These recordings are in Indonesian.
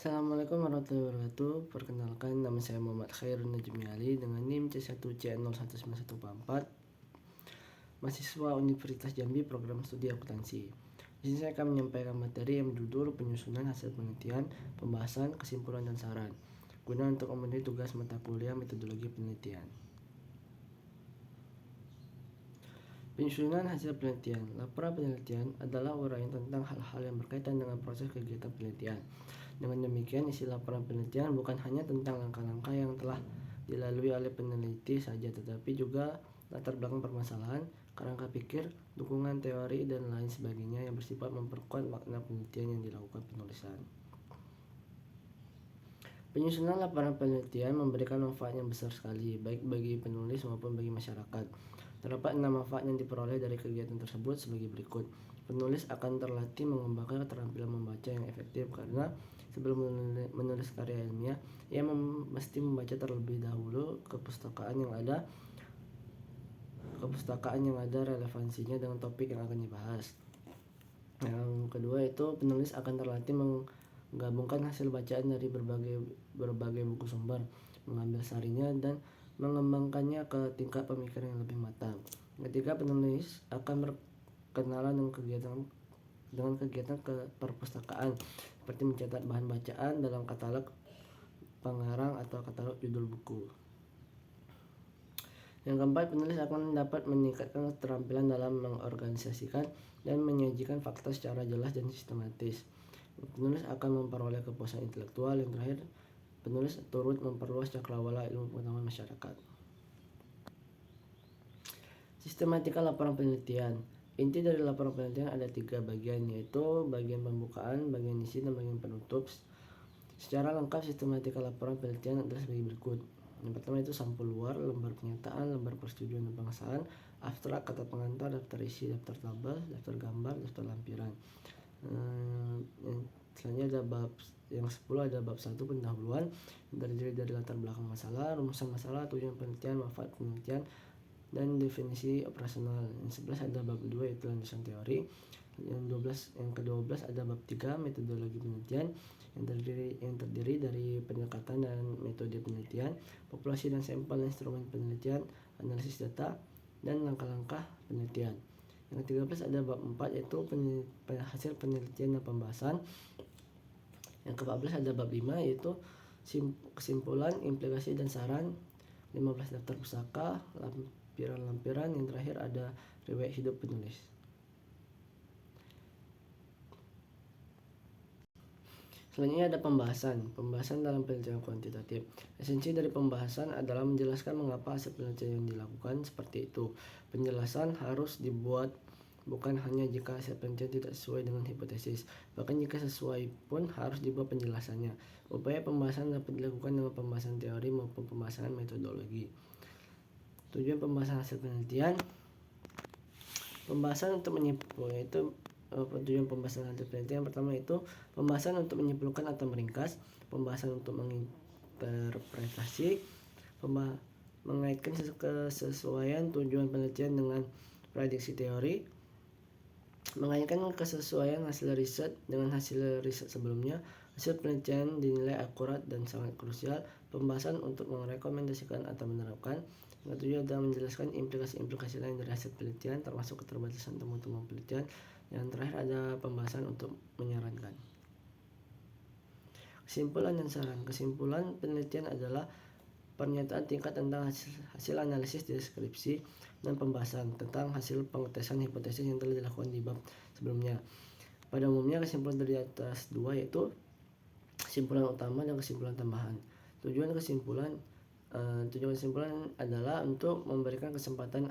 Assalamualaikum warahmatullahi wabarakatuh. Perkenalkan, nama saya Muhammad Khairun Najmi Ali dengan NIM C1C019144, mahasiswa Universitas Jambi, program studi akuntansi. Di sini saya akan menyampaikan materi yang berjudul penyusunan hasil penelitian, pembahasan, kesimpulan, dan saran guna untuk memenuhi tugas mata kuliah metodologi penelitian. Penyusunan hasil penelitian. Laporan penelitian adalah uraian tentang hal-hal yang berkaitan dengan proses kegiatan penelitian. Dengan demikian, isi laporan penelitian bukan hanya tentang langkah-langkah yang telah dilalui oleh peneliti saja, tetapi juga latar belakang permasalahan, kerangka pikir, dukungan teori, dan lain sebagainya yang bersifat memperkuat makna penelitian yang dilakukan penulisan. Penyusunan laporan penelitian memberikan manfaat yang besar sekali, baik bagi penulis maupun bagi masyarakat. Terdapat 6 manfaat yang diperoleh dari kegiatan tersebut sebagai berikut. Penulis akan terlatih mengembangkan keterampilan membaca yang efektif karena sebelum menulis karya ilmiah, ia mesti membaca terlebih dahulu kepustakaan yang ada relevansinya dengan topik yang akan dibahas. Yang kedua itu penulis akan terlatih menggabungkan hasil bacaan dari berbagai buku sumber, mengambil sarinya dan mengembangkannya ke tingkat pemikiran yang lebih matang. Ketiga, penulis akan berkenalan dengan kegiatan ke perpustakaan seperti mencatat bahan bacaan dalam katalog pengarang atau katalog judul buku. Yang keempat, penulis akan dapat meningkatkan keterampilan dalam mengorganisasikan dan menyajikan fakta secara jelas dan sistematis. Penulis akan memperoleh kepuasan intelektual. Yang terakhir, penulis turut memperluas cakrawala ilmu pengetahuan masyarakat. Sistematika laporan penelitian. Inti dari laporan penelitian ada 3 bagian, yaitu bagian pembukaan, bagian isi, dan bagian penutup. Secara lengkap, sistematika laporan penelitian adalah sebagai berikut. Yang pertama itu sampul luar, lembar pernyataan, lembar persetujuan dan pengesahan, abstrak, kata pengantar, daftar isi, daftar tabel, daftar gambar, daftar lampiran. Selanjutnya ada bab yang 10 ada bab 1 pendahuluan, terdiri dari latar belakang masalah, rumusan masalah, tujuan penelitian, manfaat penelitian, dan definisi operasional. Yang 11 ada bab 2 yaitu landasan teori. Yang ke-12 ada bab 3 metodologi penelitian yang terdiri dari pendekatan dan metode penelitian, populasi dan sampel instrumen penelitian, analisis data, dan langkah-langkah penelitian. Yang ke-13 ada bab 4 yaitu hasil penelitian dan pembahasan. Yang ke-14 ada bab 5 yaitu kesimpulan, implikasi, dan saran. 15 daftar pusaka, lampiran-lampiran. Yang terakhir ada riwayat hidup penulis. Selanjutnya ada pembahasan dalam penelitian kuantitatif. Esensi dari pembahasan adalah menjelaskan mengapa hasil penelitian yang dilakukan seperti itu. Penjelasan harus dibuat bukan hanya jika hasil penelitian tidak sesuai dengan hipotesis, bahkan jika sesuai pun harus dibuat penjelasannya. Upaya pembahasan dapat dilakukan dengan pembahasan teori maupun pembahasan metodologi. Tujuan pembahasan hasil penelitian. Pembahasan untuk menyimpulkan itu tujuan pembahasan hasil penelitian yang pertama itu pembahasan untuk menyimpulkan atau meringkas, pembahasan untuk menginterpretasi, mengaitkan kesesuaian tujuan penelitian dengan prediksi teori, mengaitkan kesesuaian hasil riset dengan hasil riset sebelumnya. Hasil penelitian dinilai akurat dan sangat krusial. Pembahasan untuk merekomendasikan atau menerapkan. Yang ketujuh adalah menjelaskan implikasi-implikasi lain dari hasil penelitian, termasuk keterbatasan temuan-temuan penelitian. Yang terakhir ada pembahasan untuk menyarankan. Kesimpulan dan saran. Kesimpulan penelitian adalah pernyataan tingkat tentang hasil analisis deskripsi dan pembahasan tentang hasil pengetesan hipotesis yang telah dilakukan di bab sebelumnya. Pada umumnya kesimpulan dari atas dua yaitu kesimpulan utama dan kesimpulan tambahan. Tujuan kesimpulan adalah untuk memberikan kesempatan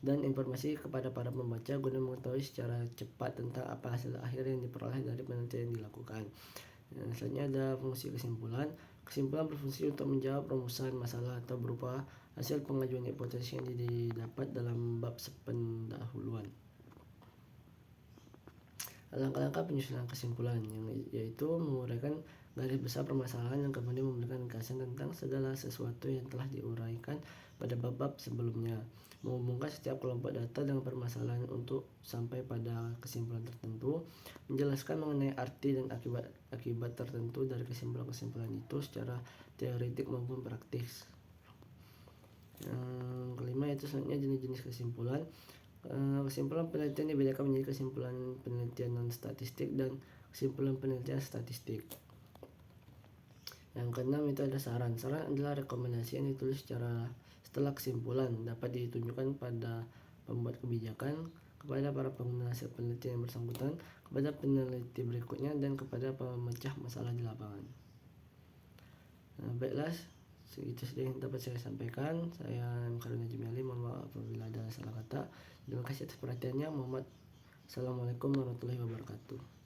dan informasi kepada para pembaca guna mengetahui secara cepat tentang apa hasil akhir yang diperoleh dari penelitian yang dilakukan. Selanjutnya ada fungsi kesimpulan. Kesimpulan berfungsi untuk menjawab rumusan masalah atau berupa hasil pengajuan hipotesis yang didapat dalam bab pendahuluan. Langkah-langkah penyusunan kesimpulan yaitu menguraikan garis besar permasalahan yang kemudian memberikan ringkasan tentang segala sesuatu yang telah diuraikan pada bab-bab sebelumnya. menghubungkan setiap kelompok data dengan permasalahan untuk sampai pada kesimpulan tertentu, menjelaskan mengenai arti dan akibat tertentu dari kesimpulan-kesimpulan itu secara teoretik maupun praktis. Yang kelima itu selanjutnya jenis-jenis kesimpulan. Kesimpulan penelitian dibedakan menjadi kesimpulan penelitian non statistik dan kesimpulan penelitian statistik. Yang keenam itu ada saran. Saran adalah rekomendasi yang ditulis setelah kesimpulan, dapat ditunjukkan pada pembuat kebijakan, kepada para pengguna hasil penelitian yang bersangkutan, kepada peneliti berikutnya, dan kepada pemecah masalah di lapangan. Baiklah, segitu saja yang dapat saya sampaikan. Saya Karuna Jumali, mohon maaf apabila ada salah kata. Terima kasih atas perhatiannya. Assalamualaikum warahmatullahi wabarakatuh.